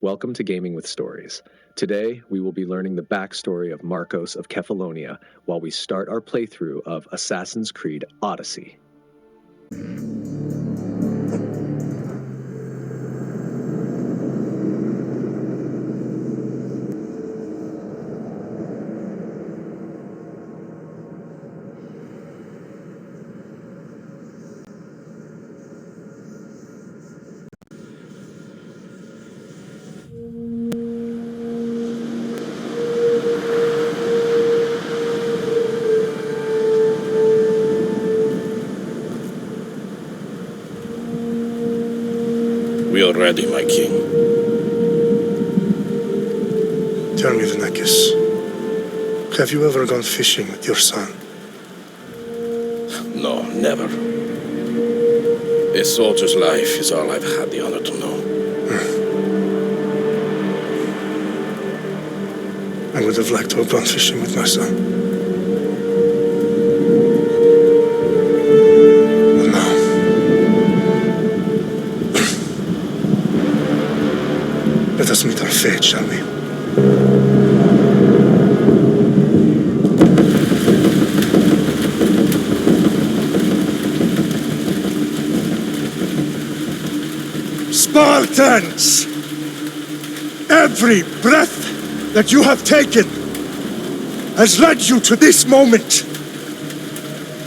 Welcome to Gaming with Stories. Today, we will be learning the backstory of Marcos of Kefalonia while we start our playthrough of Assassin's Creed Odyssey. We are ready, my king. Tell me, Vinakis, have you ever gone fishing with your son? No, never. A soldier's life is all I've had the honor to know. I would have liked to have gone fishing with my son. But no. Let us meet our fate, shall we? Spartans! Every breath that you have taken has led you to this moment.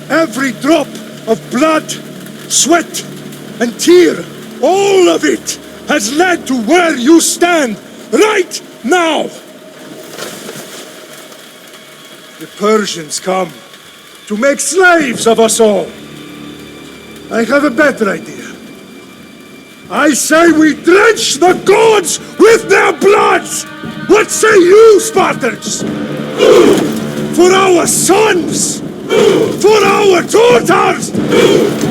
Every drop of blood, sweat, and tear, all of it has led to where you stand right now. The Persians come to make slaves of us all. I have a better idea. I say we drench the gods with their bloods! What say you, Spartans? For our sons! For our daughters!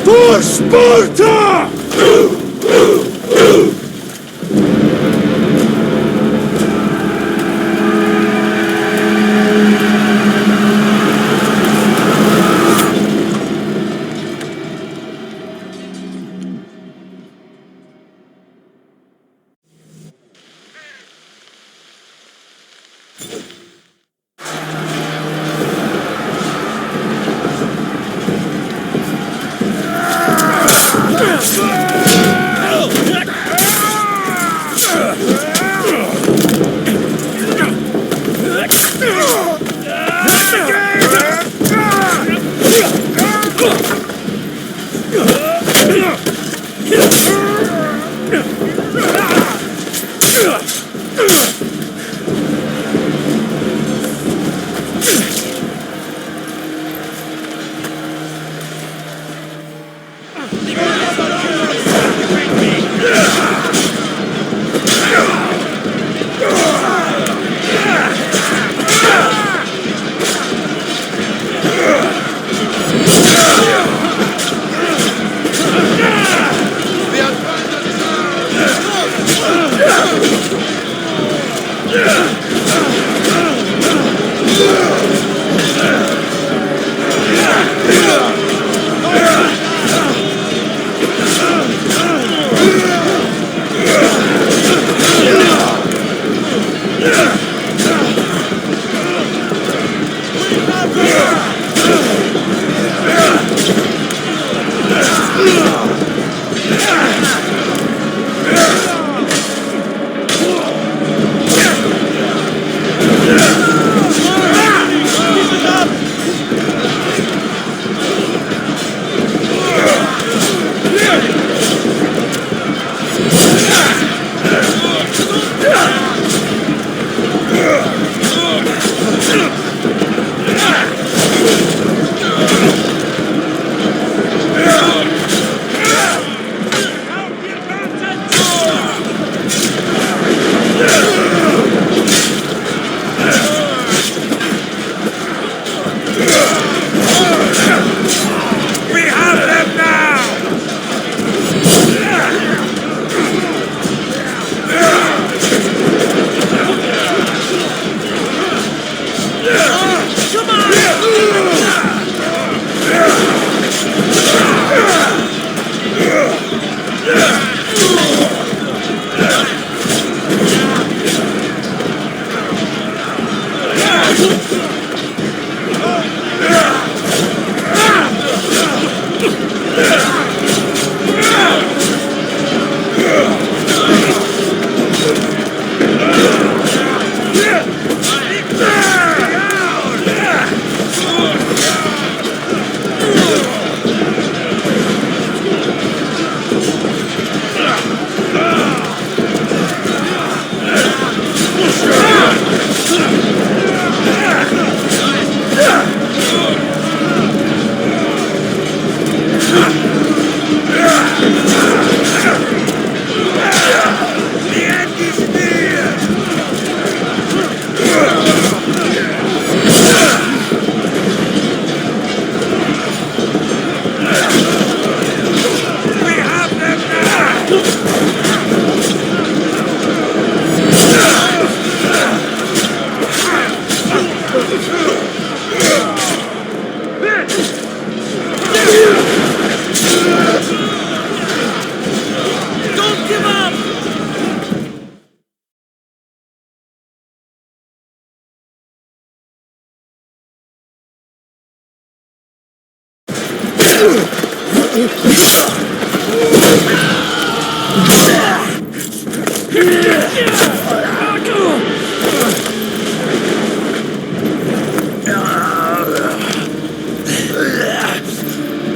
For Sparta!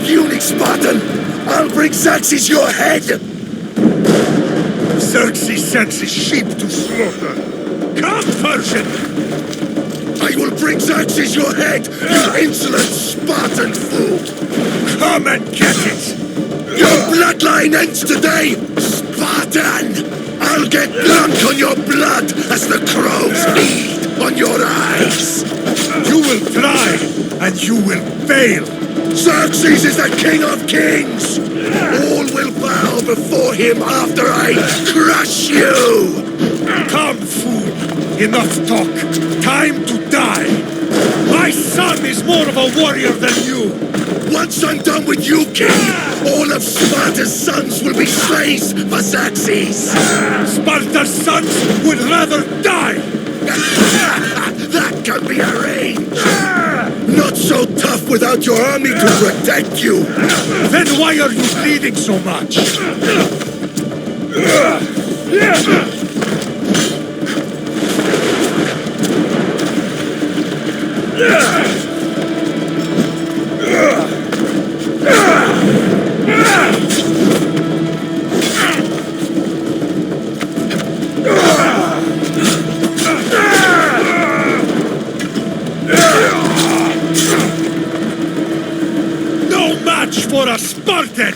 Puny Spartan! I'll bring Xerxes your head! Xerxes sends his sheep to slaughter. Come, Persian! I will bring Xerxes your head, you insolent Spartan fool! Come and get it! Your bloodline ends today, Spartan! I'll get drunk on your blood as the crows feed on your eyes! You will try, and you will fail! Xerxes is the king of kings! All will bow before him after I crush you! Come, fool! Enough talk! Time to die! My son is more of a warrior than you! Once I'm done with you, king, all of Sparta's sons will be slaves for Xerxes! Sparta's sons would rather die! That can be arranged! Not so tough without your army to protect you! Then why are you bleeding so much? No match for a Spartan!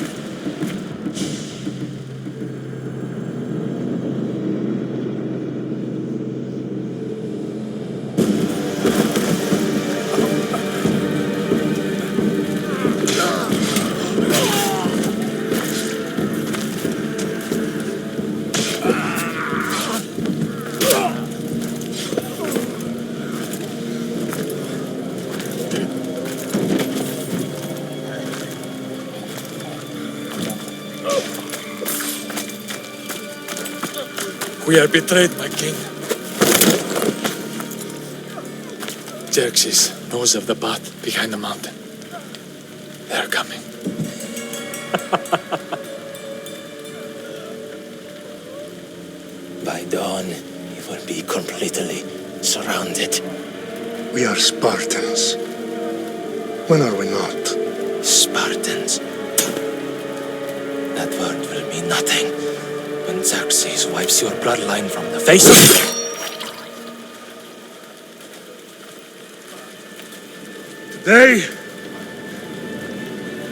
We are betrayed, my king. Xerxes knows of the path behind the mountain. They are coming. By dawn, he will be completely surrounded. We are Spartans. When are we not? Spartans. That word will mean nothing when Xerxes wipes your bloodline from the face of the earth. Today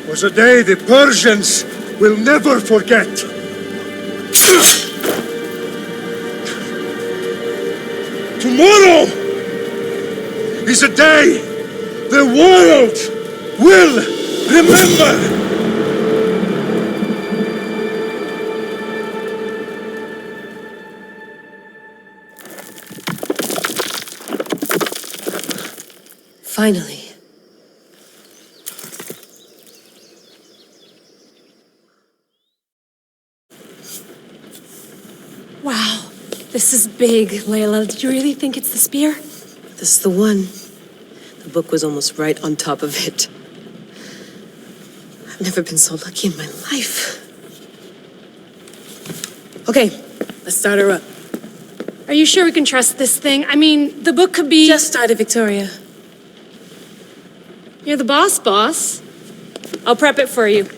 was a day the Persians will never forget. Tomorrow is a day the world will remember. Finally. Wow, this is big, Layla. Did you really think it's the spear? This is the one. The book was almost right on top of it. Never been so lucky in my life. Okay, let's start her up. Are you sure we can trust this thing? I mean, the book could be... Just started, Victoria. You're the boss. I'll prep it for you.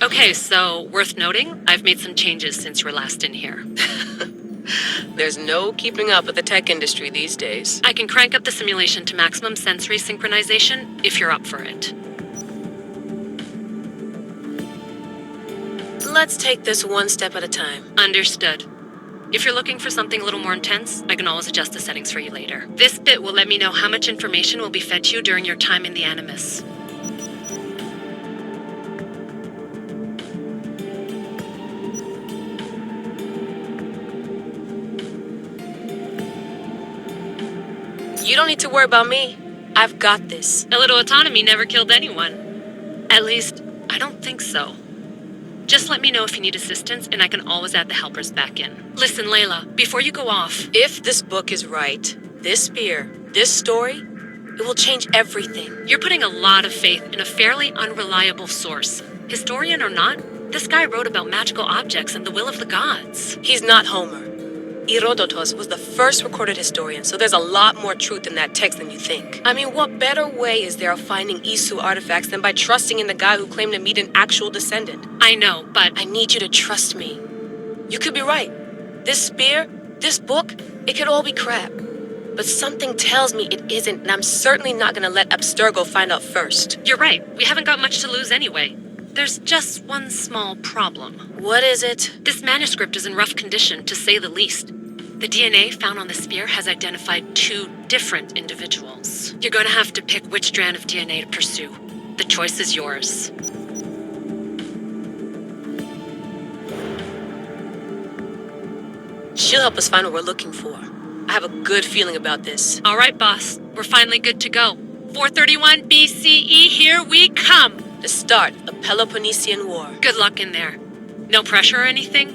Okay, so worth noting, I've made some changes since you were last in here. There's no keeping up with the tech industry these days. I can crank up the simulation to maximum sensory synchronization if you're up for it. Let's take this one step at a time. Understood. If you're looking for something a little more intense, I can always adjust the settings for you later. This bit will let me know how much information will be fed to you during your time in the Animus. You don't need to worry about me. I've got this. A little autonomy never killed anyone. At least, I don't think so. Just let me know if you need assistance, and I can always add the helpers back in. Listen, Layla, before you go off... If this book is right, this spear, this story, it will change everything. You're putting a lot of faith in a fairly unreliable source. Historian or not, this guy wrote about magical objects and the will of the gods. He's not Homer. Herodotus was the first recorded historian, so there's a lot more truth in that text than you think. I mean, what better way is there of finding Isu artifacts than by trusting in the guy who claimed to meet an actual descendant? I know, but... I need you to trust me. You could be right. This spear, this book, it could all be crap. But something tells me it isn't, and I'm certainly not gonna let Abstergo find out first. You're right. We haven't got much to lose anyway. There's just one small problem. What is it? This manuscript is in rough condition, to say the least. The DNA found on the spear has identified 2 different individuals. You're going to have to pick which strand of DNA to pursue. The choice is yours. She'll help us find what we're looking for. I have a good feeling about this. All right, boss. We're finally good to go. 431 BCE, here we come! The start of the Peloponnesian War. Good luck in there. No pressure or anything,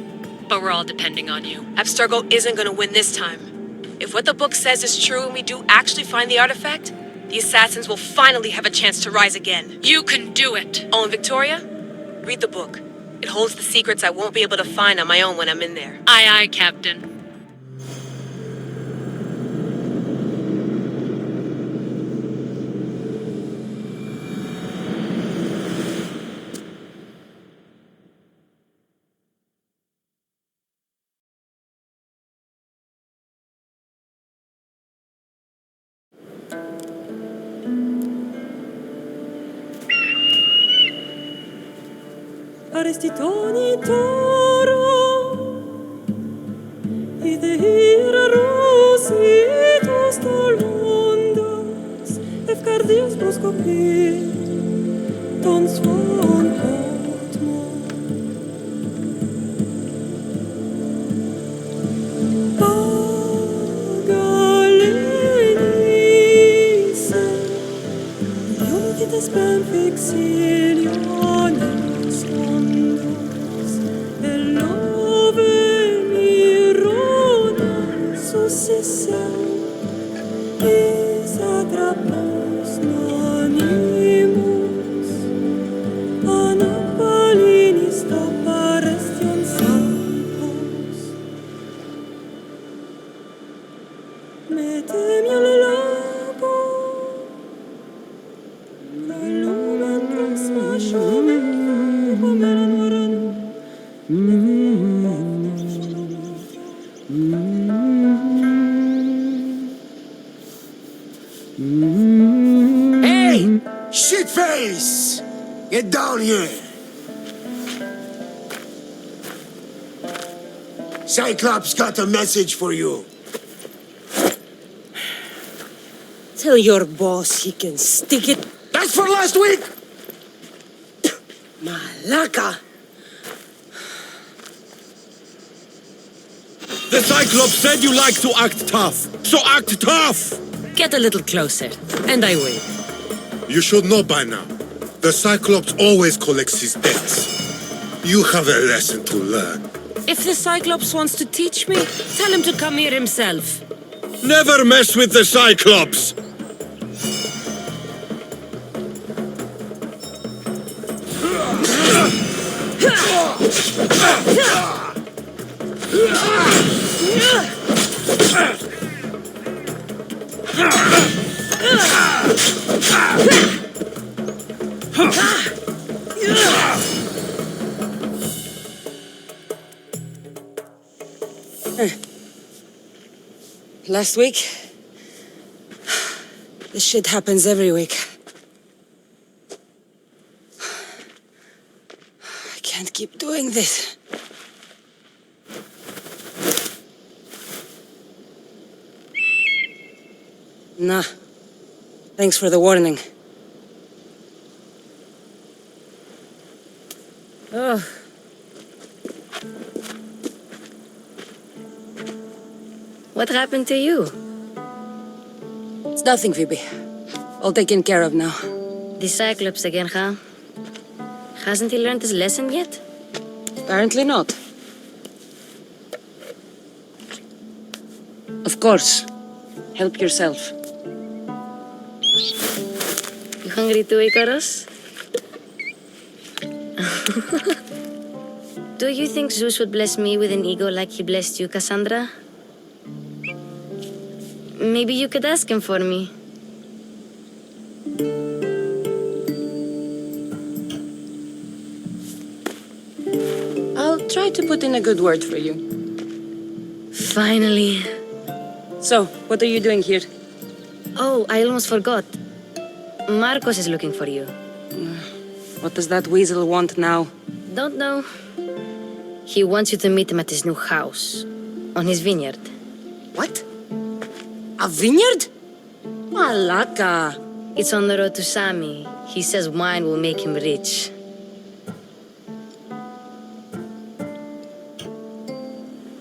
but we're all depending on you. Abstergo isn't gonna win this time. If what the book says is true and we do actually find the artifact, the assassins will finally have a chance to rise again. You can do it! Oh, and Victoria? Read the book. It holds the secrets I won't be able to find on my own when I'm in there. Aye, aye, Captain. Arestitoni toro Ideira rositos tolondas Efcardias proskopi Ton swan potmo Pagalenise Ionites ben fixilioni Hey! Shitface! Get down here! Cyclops got a message for you. Tell your boss he can stick it. That's for last week! Malaka! The Cyclops said you like to act tough, so act tough! Get a little closer, and I will. You should know by now. The Cyclops always collects his debts. You have a lesson to learn. If the Cyclops wants to teach me, tell him to come here himself. Never mess with the Cyclops! Last week? This shit happens every week. I can't keep doing this. Nah. Thanks for the warning. Oh. What happened to you? It's nothing, Phoebe. All taken care of now. The Cyclops again, huh? Hasn't he learned his lesson yet? Apparently not. Of course. Help yourself. You hungry too, Icarus? Do you think Zeus would bless me with an ego like he blessed you, Cassandra? Maybe you could ask him for me. I'll try to put in a good word for you. Finally. So, what are you doing here? Oh, I almost forgot. Marcos is looking for you. What does that weasel want now? Don't know. He wants you to meet him at his new house. On his vineyard. What? A vineyard? Malaka. It's on the road to Sami. He says wine will make him rich.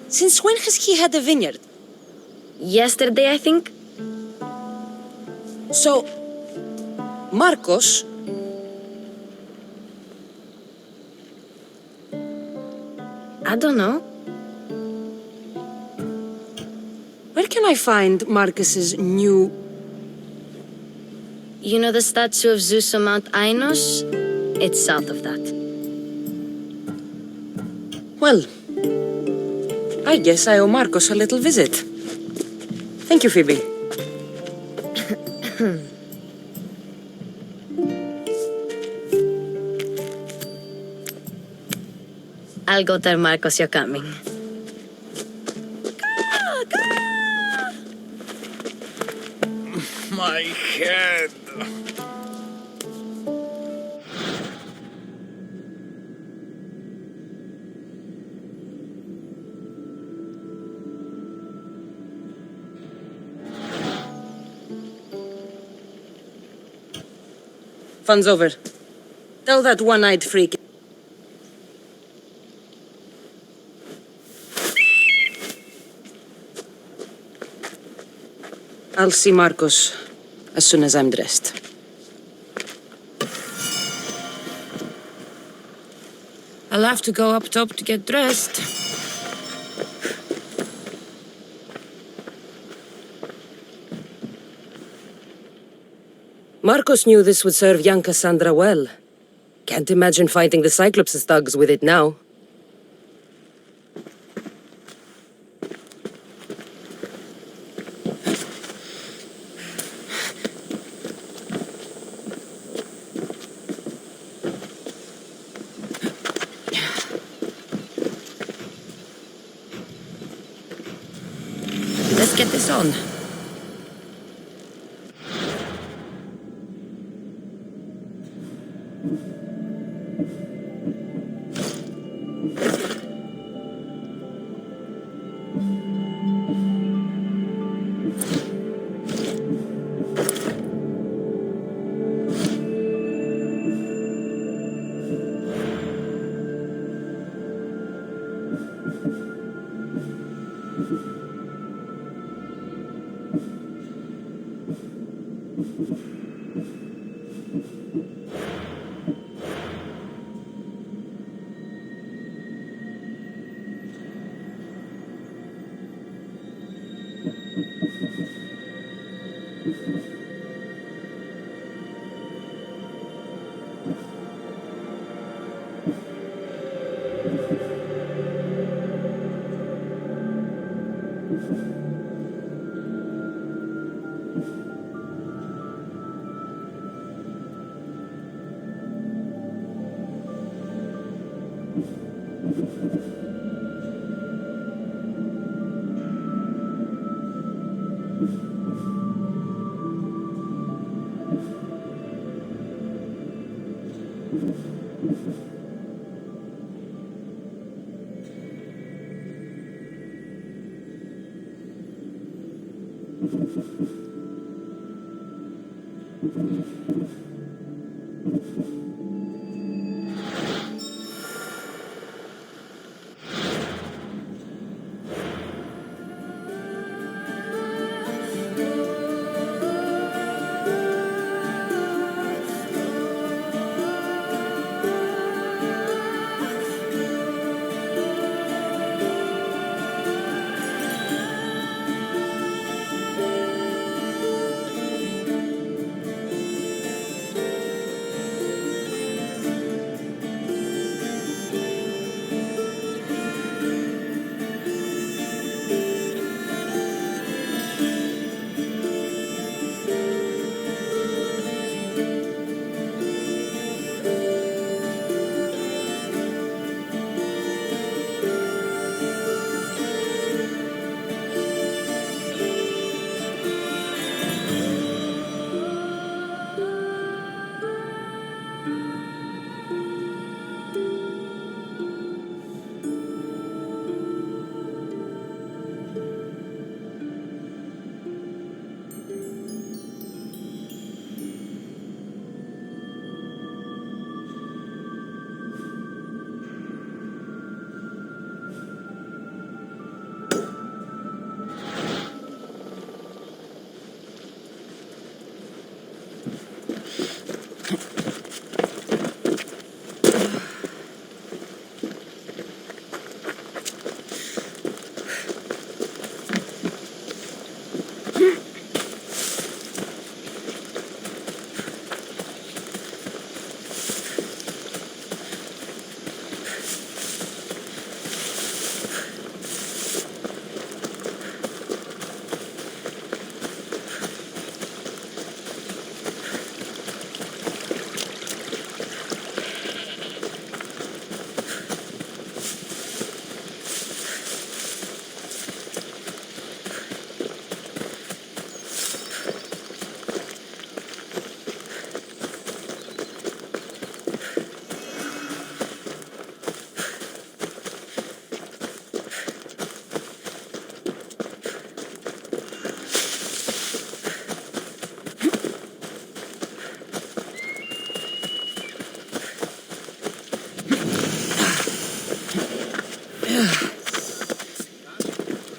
Since when has he had a vineyard? Yesterday, I think. So, Marcos... I don't know. Where can I find Marcus's new... You know the statue of Zeus on Mount Ainos? It's south of that. Well, I guess I owe Marcos a little visit. Thank you, Phoebe. I'll go tell Marcos you're coming. My head. Fun's over. Tell that one-eyed freak. I'll see Marcos as soon as I'm dressed. I'll have to go up top to get dressed. Marcos knew this would serve young Cassandra well. Can't imagine fighting the Cyclops' thugs with it now. Let's get this on.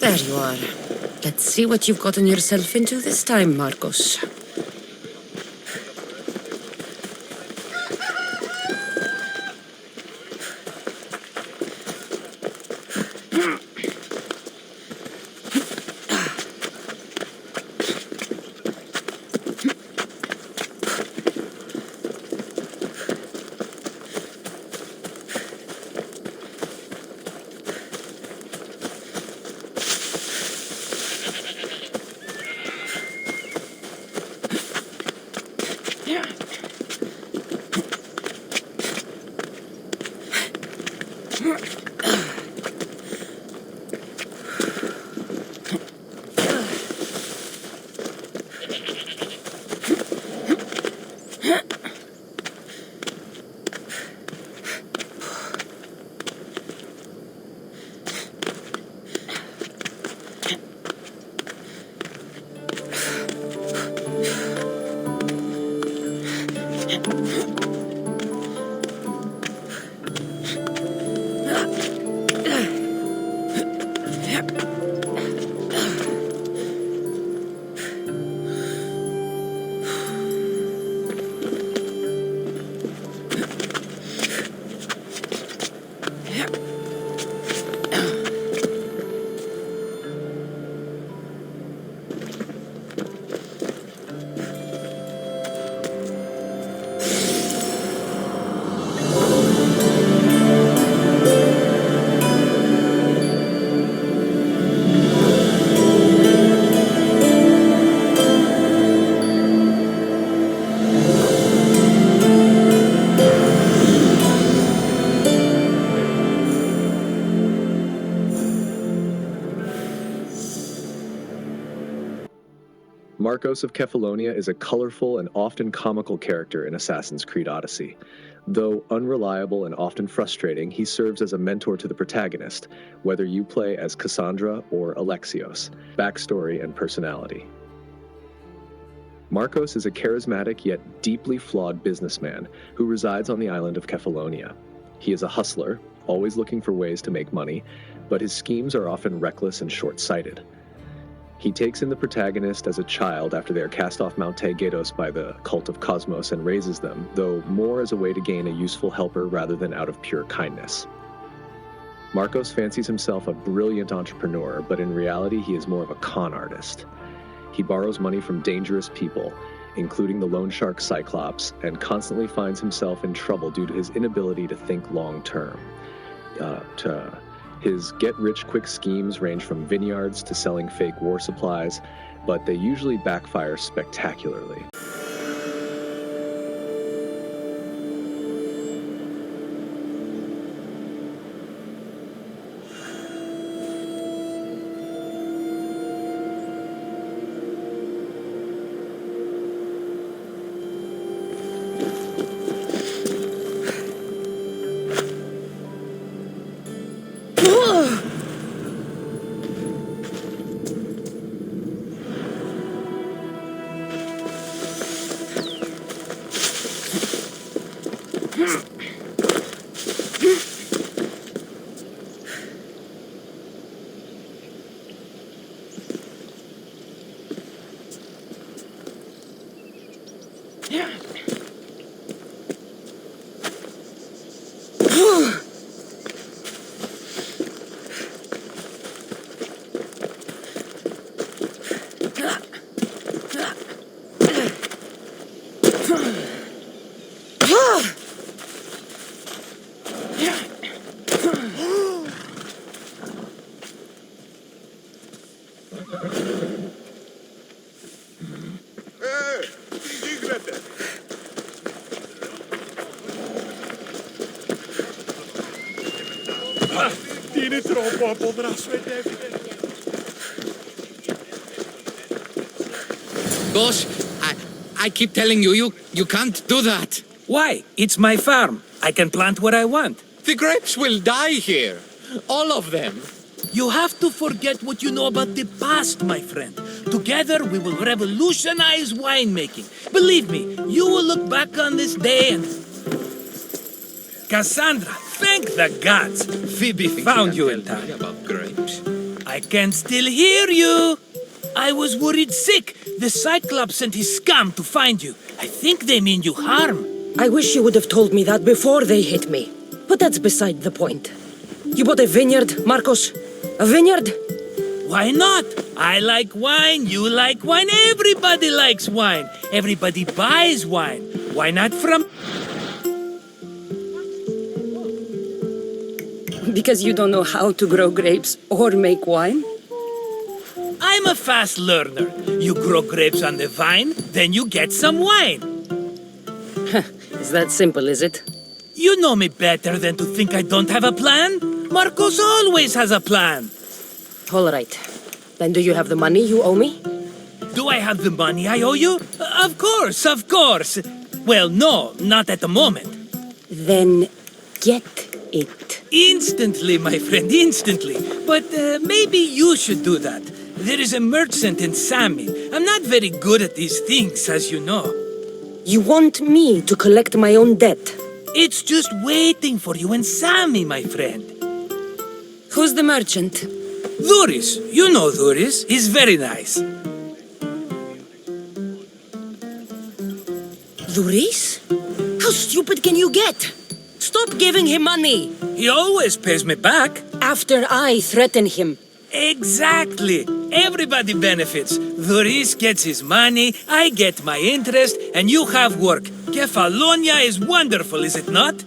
There you are. Let's see what you've gotten yourself into this time, Marcos. Marcos of Kefalonia is a colorful and often comical character in Assassin's Creed Odyssey. Though unreliable and often frustrating, he serves as a mentor to the protagonist, whether you play as Cassandra or Alexios. Backstory and personality. Marcos is a charismatic yet deeply flawed businessman who resides on the island of Kefalonia. He is a hustler, always looking for ways to make money, but his schemes are often reckless and short-sighted. He takes in the protagonist as a child after they are cast off Mount Taygetos by the cult of Cosmos and raises them, though more as a way to gain a useful helper rather than out of pure kindness. Marcos fancies himself a brilliant entrepreneur, but in reality he is more of a con artist. He borrows money from dangerous people, including the loan shark Cyclops, and constantly finds himself in trouble due to his inability to think long-term. His get-rich-quick schemes range from vineyards to selling fake war supplies, but they usually backfire spectacularly. Boss, I keep telling you can't do that. Why? It's my farm. I can plant what I want. The grapes will die here. All of them. You have to forget what you know about the past, my friend. Together, we will revolutionize winemaking. Believe me, you will look back on this day and... Cassandra, thank the gods. Phoebe found you in time. About grapes. I can still hear you. I was worried sick. The Cyclops sent his scum to find you. I think they mean you harm. I wish you would have told me that before they hit me. But that's beside the point. You bought a vineyard, Marcos? A vineyard? Why not? I like wine, you like wine, everybody likes wine. Everybody buys wine. Why not from... Because you don't know how to grow grapes or make wine? I'm a fast learner. You grow grapes on the vine, then you get some wine. Is that simple, is it? You know me better than to think I don't have a plan. Marcos always has a plan. All right. Then do you have the money you owe me? Do I have the money I owe you? Of course, of course. Well, no, not at the moment. Then get it. Instantly, my friend, instantly. But maybe you should do that. There is a merchant in Sami. I'm not very good at these things, as you know. You want me to collect my own debt? It's just waiting for you in Sami, my friend. Who's the merchant? Duris. You know Duris. He's very nice. Duris? How stupid can you get? Stop giving him money! He always pays me back. After I threaten him. Exactly. Everybody benefits. Duris gets his money, I get my interest, and you have work. Kefalonia is wonderful, is it not?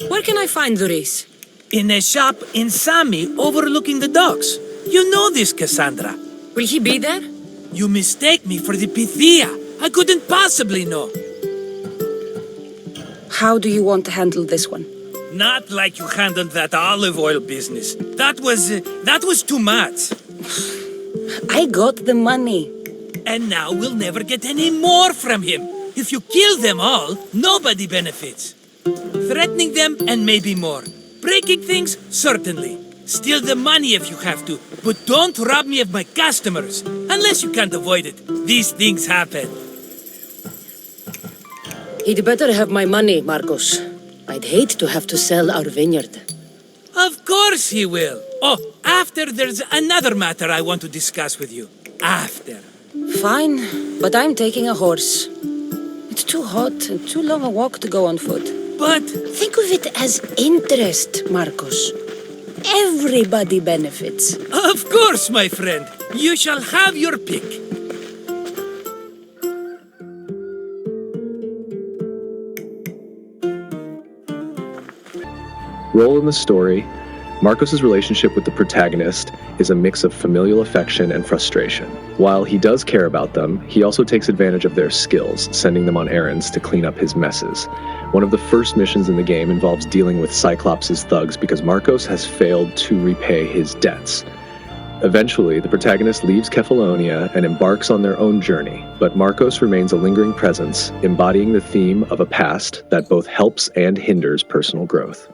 Where can I find Duris? In a shop in Sami, overlooking the docks. You know this, Cassandra. Will he be there? You mistake me for the Pythia. I couldn't possibly know. How do you want to handle this one? Not like you handled that olive oil business. That was too much. I got the money. And now we'll never get any more from him. If you kill them all, nobody benefits. Threatening them, and maybe more. Breaking things, certainly. Steal the money if you have to, but don't rob me of my customers. Unless you can't avoid it. These things happen. He'd better have my money, Marcos. I'd hate to have to sell our vineyard. Of course he will. Oh, after there's another matter I want to discuss with you. After. Fine, but I'm taking a horse. It's too hot and too long a walk to go on foot. But... think of it as interest, Marcos. Everybody benefits. Of course, my friend. You shall have your pick. Role in the story, Marcos' relationship with the protagonist is a mix of familial affection and frustration. While he does care about them, he also takes advantage of their skills, sending them on errands to clean up his messes. One of the first missions in the game involves dealing with Cyclops' thugs because Marcos has failed to repay his debts. Eventually, the protagonist leaves Kefalonia and embarks on their own journey, but Marcos remains a lingering presence, embodying the theme of a past that both helps and hinders personal growth.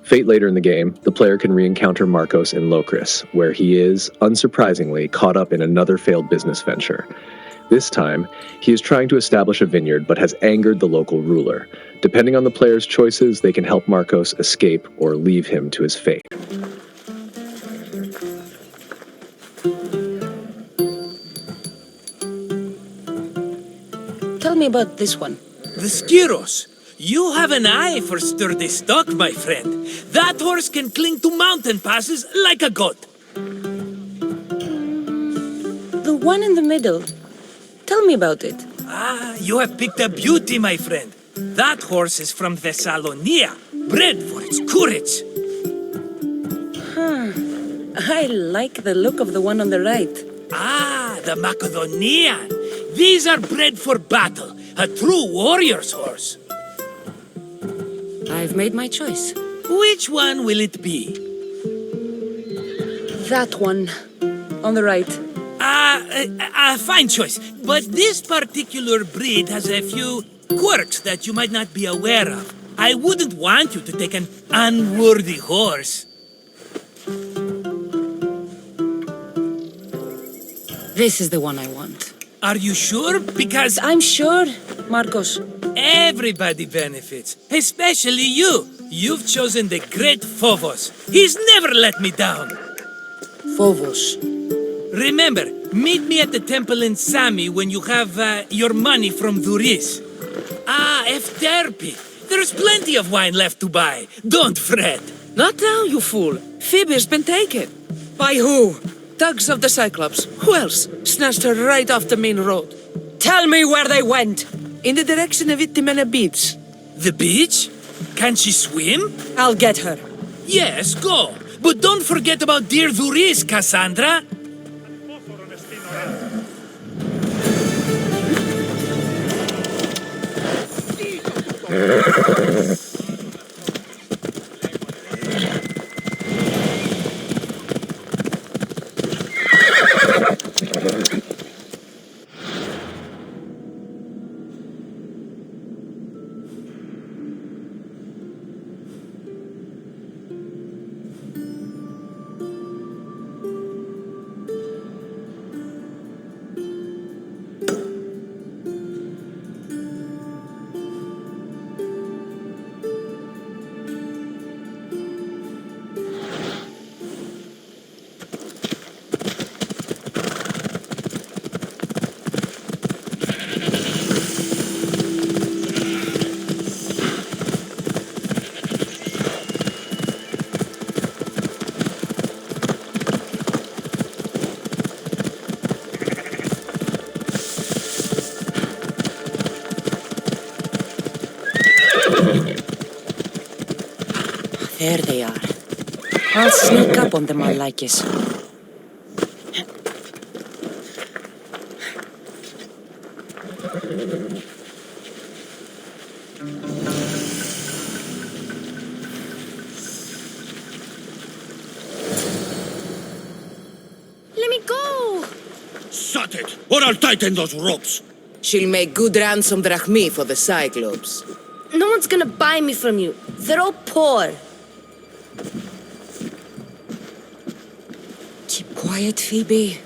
Fate later in the game, the player can re-encounter Marcos in Locris, where he is, unsurprisingly, caught up in another failed business venture. This time, he is trying to establish a vineyard but has angered the local ruler. Depending on the player's choices, they can help Marcos escape or leave him to his fate. Tell me about this one. The Skiros. You have an eye for sturdy stock, my friend. That horse can cling to mountain passes like a goat. The one in the middle. Tell me about it. Ah, you have picked a beauty, my friend. That horse is from Thessalonia, bred for its courage. I like the look of the one on the right. Ah, the Macedonian. These are bred for battle, a true warrior's horse. I've made my choice. Which one will it be? That one. On the right. Fine choice. But this particular breed has a few quirks that you might not be aware of. I wouldn't want you to take an unworthy horse. This is the one I want. Are you sure? Because I'm sure, Marcos. Everybody benefits, especially you. You've chosen the great Phobos. He's never let me down. Phobos. Remember, meet me at the temple in Sami when you have your money from Duris. Ah, Efterpi. There's plenty of wine left to buy. Don't fret. Not now, you fool. Phoebe's been taken. By who? Thugs of the Cyclops. Who else? Snatched her right off the main road. Tell me where they went. In the direction of Itimena Beach. The beach? Can she swim? I'll get her. Yes, go. But don't forget about dear Duris, Cassandra. There they are. I'll sneak up on them, Malakis. shut it, or I'll tighten those ropes. She'll make good ransom drachmi for the Cyclops. No one's gonna buy me from you. They're all poor. Keep quiet, Phoebe.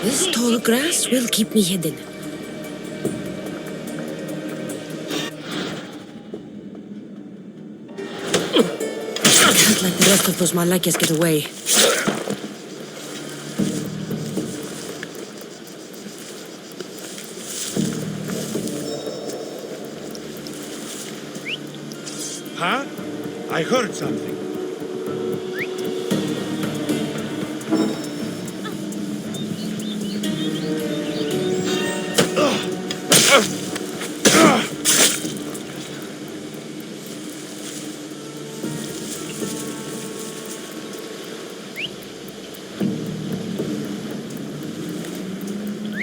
This tall grass will keep me hidden. I can't let the rest of those Malakias get away. Huh? I heard something.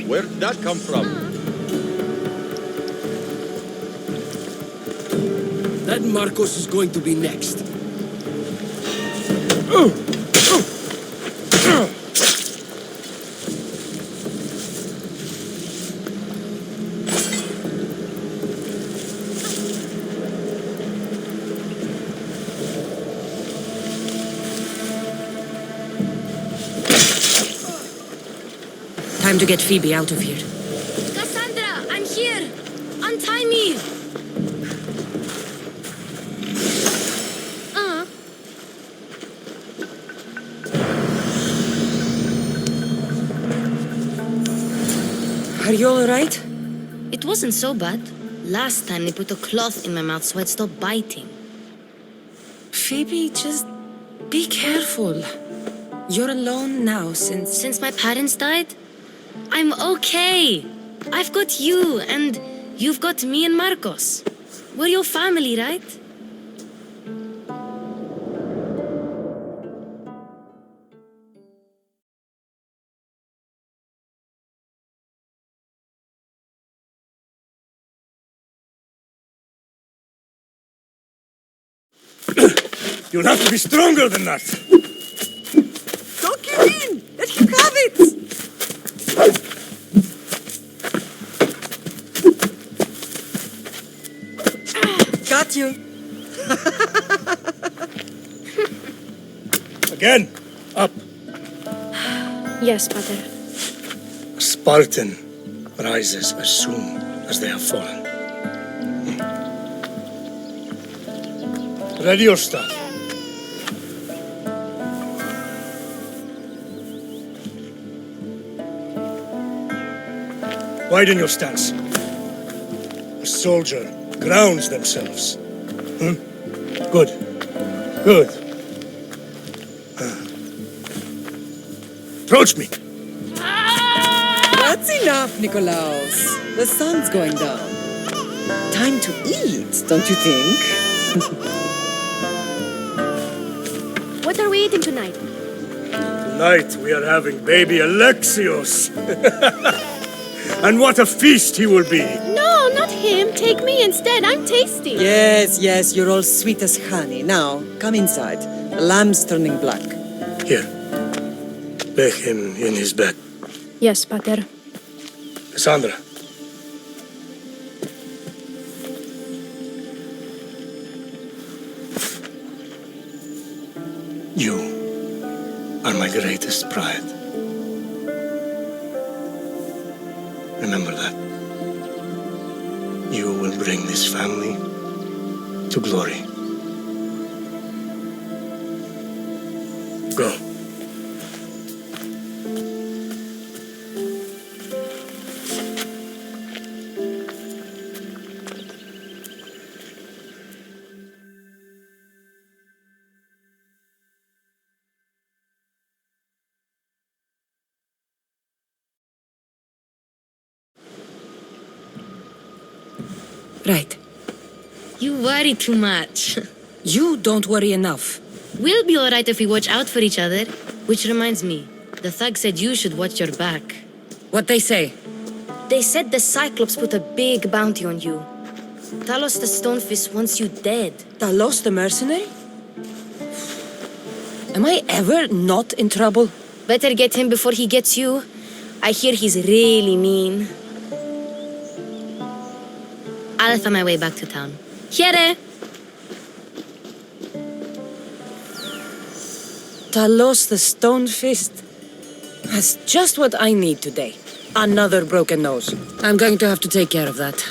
Where did that come from? That Marcos is going to be next. Time to get Phoebe out of here. Cassandra, I'm here. Untie me. Are you all right? It wasn't so bad. Last time they put a cloth in my mouth so I'd stop biting. Phoebe, just be careful. You're alone now Since my parents died? I'm okay. I've got you, and you've got me and Marcos. We're your family, right? You'll have to be stronger than that. Don't give in! Let him have it! Got you. Again, up. Yes, Pater. A Spartan rises as soon as they have fallen. Ready your stuff. Widen your stance. A soldier grounds themselves. Good. Good. Approach me. That's enough, Nikolaos. The sun's going down. Time to eat, don't you think? What are we eating tonight? Tonight we are having baby Alexios. And what a feast he will be. No, not him. Take me instead. I'm tasty. Yes, yes, you're all sweet as honey. Now, come inside. The lamb's turning black. Here. Lay him in his bed. Yes, Pater. Cassandra. You are my greatest pride. Remember that. You will bring this family to glory. Go. Right. You worry too much. You don't worry enough. We'll be alright if we watch out for each other. Which reminds me, the thug said you should watch your back. What'd they say? They said the Cyclops put a big bounty on you. Talos the Stonefist wants you dead. Talos the mercenary? Am I ever not in trouble? Better get him before he gets you. I hear he's really mean. I'll find my way back to town. Here! Talos the Stonefist. That's just what I need today. Another broken nose. I'm going to have to take care of that.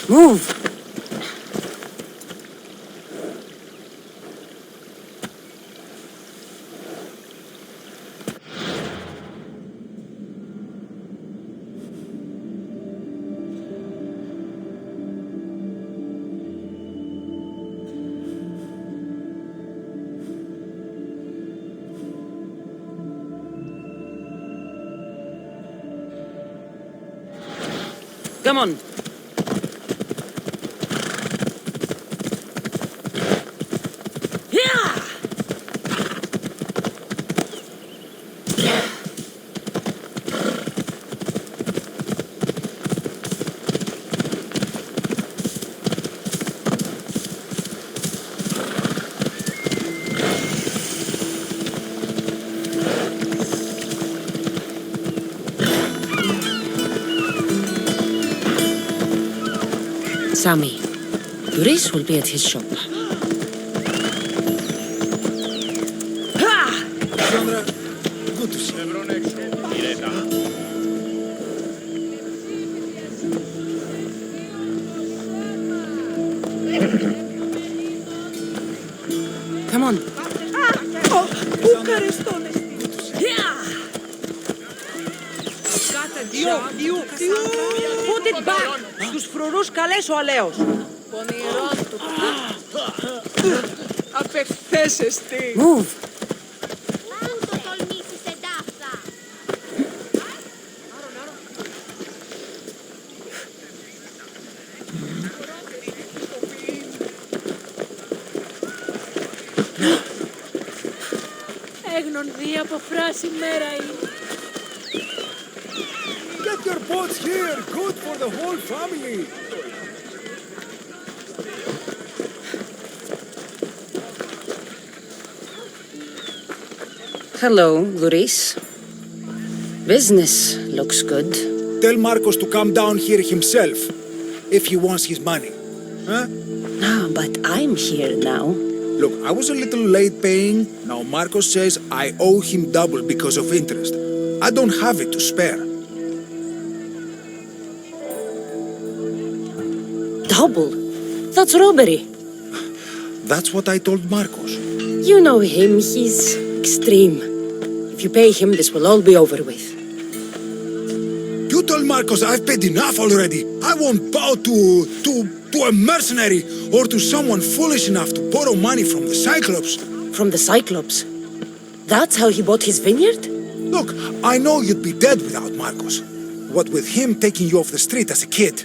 Move! Come on. Sammy. Luis will be at his shop. Sandra, good to see you. Come on. Put it back! Τους φρουρούς καλές ο αλέος. Πονηρό του. Απευθέσεστη. Move. Έγνον δει από φράση μέρα είναι. Get your boats here! Good for the whole family! Hello, Luis. Business looks good. Tell Marcos to come down here himself, if he wants his money. Huh? Ah, but I'm here now. Look, I was a little late paying. Now Marcos says I owe him double because of interest. I don't have it to spare. Double? That's robbery. That's what I told Marcos. You know him, he's extreme. If you pay him, this will all be over with. You told Marcos I've paid enough already. I won't bow to a mercenary or to someone foolish enough to borrow money from the Cyclops. From the Cyclops? That's how he bought his vineyard? Look, I know you'd be dead without Marcos. What with him taking you off the street as a kid.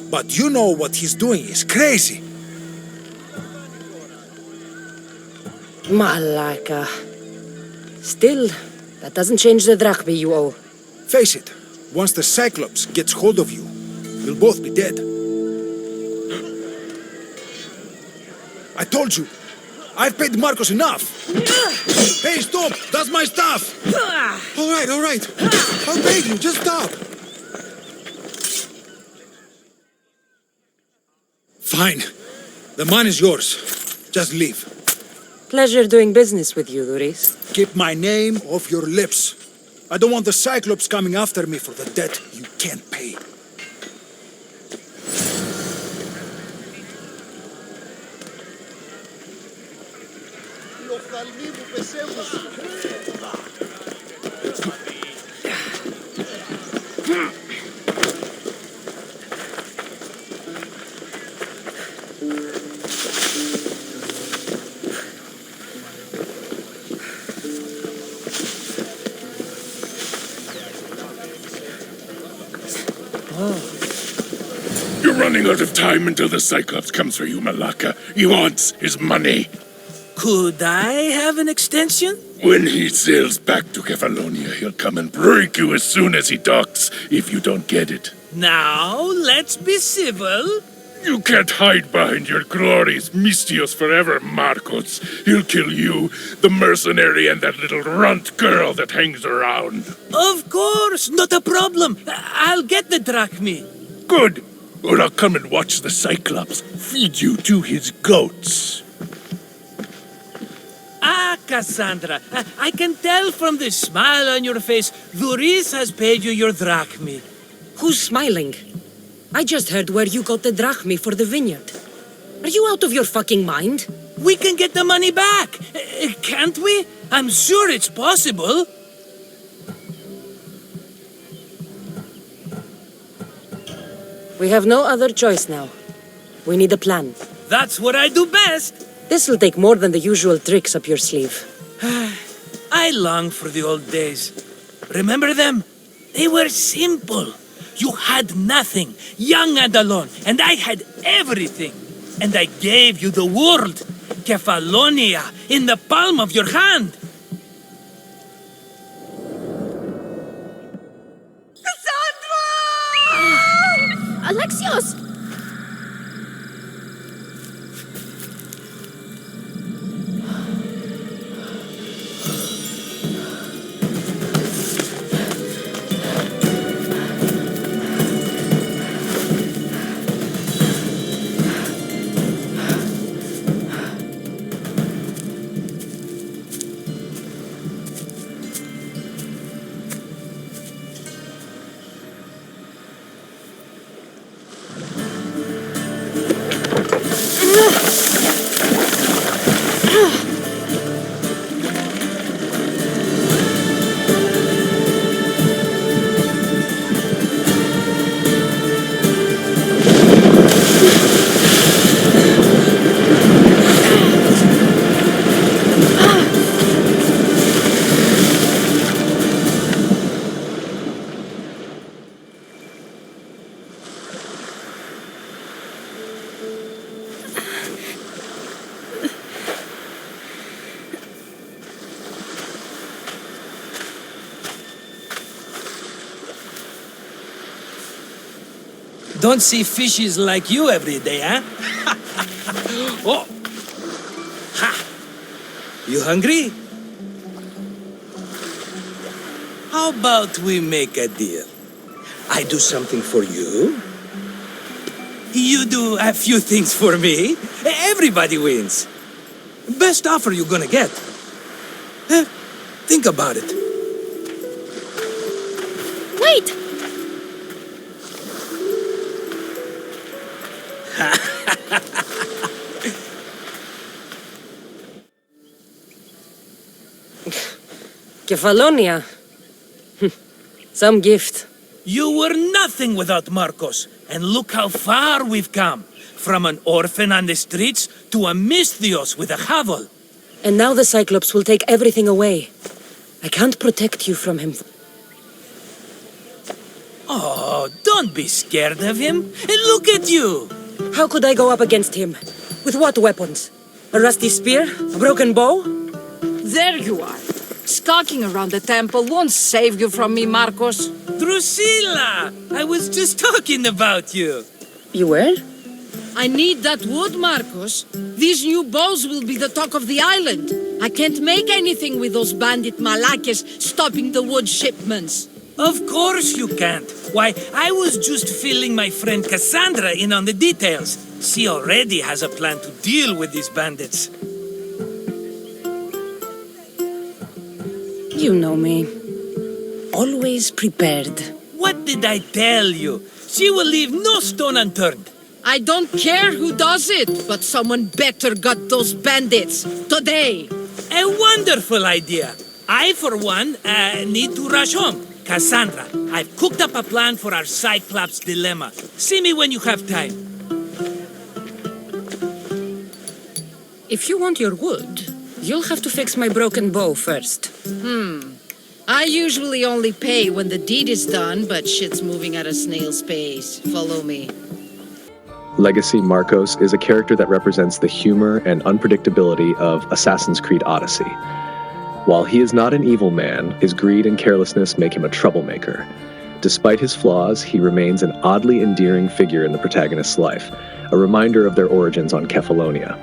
But you know what he's doing is crazy. Malaka. Still, that doesn't change the drachma you owe. Face it, once the Cyclops gets hold of you, you'll both be dead. I told you, I've paid Marcos enough. Hey, stop! That's my stuff! All right. I'll pay you, just stop. Fine. The man is yours. Just leave. Pleasure doing business with you, Duris. Keep my name off your lips. I don't want the Cyclops coming after me for the debt you can't pay. You're running out of time until the Cyclops comes for you, Malaka. He wants his money. Could I have an extension? When he sails back to Kefalonia, he'll come and break you as soon as he docks, if you don't get it. Now, let's be civil. You can't hide behind your glories, Mistios forever, Marcos. He'll kill you, the mercenary, and that little runt girl that hangs around. Of course, not a problem. I'll get the drachmi. Good. Or I'll come and watch the Cyclops feed you to his goats. Ah, Cassandra, I can tell from the smile on your face, Duris has paid you your drachmi. Who's smiling? I just heard where you got the drachmi for the vineyard. Are you out of your fucking mind? We can get the money back, can't we? I'm sure it's possible. We have no other choice now. We need a plan. That's what I do best. This'll take more than the usual tricks up your sleeve. I long for the old days. Remember them? They were simple. You had nothing, young and alone, and I had everything. And I gave you the world, Kefalonia, in the palm of your hand. Alexios! Don't see fishes like you every day, huh? Oh! Ha! You hungry? How about we make a deal? I do something for you. You do a few things for me. Everybody wins. Best offer you're gonna get. Think about it. Wait! Kefalonia. Some gift. You were nothing without Marcos, and look how far we've come. From an orphan on the streets to a Mistios with a hovel. And now the Cyclops will take everything away. I can't protect you from him. Oh, don't be scared of him. And look at you. How could I go up against him? With what weapons? A rusty spear? A broken bow? There you are. Skulking around the temple won't save you from me, Marcos. Drusilla! I was just talking about you. You were? I need that wood, Marcos. These new bows will be the talk of the island. I can't make anything with those bandit malakes stopping the wood shipments. Of course you can't. Why, I was just filling my friend Cassandra in on the details. She already has a plan to deal with these bandits. You know me. Always prepared. What did I tell you? She will leave no stone unturned. I don't care who does it, but someone better got those bandits. Today. A wonderful idea. I, for one, need to rush home. Cassandra, I've cooked up a plan for our Cyclops dilemma. See me when you have time. If you want your wood, you'll have to fix my broken bow first. I usually only pay when the deed is done, but shit's moving at a snail's pace. Follow me. Legacy Marcos is a character that represents the humor and unpredictability of Assassin's Creed Odyssey. While he is not an evil man, his greed and carelessness make him a troublemaker. Despite his flaws, he remains an oddly endearing figure in the protagonist's life, a reminder of their origins on Kefalonia.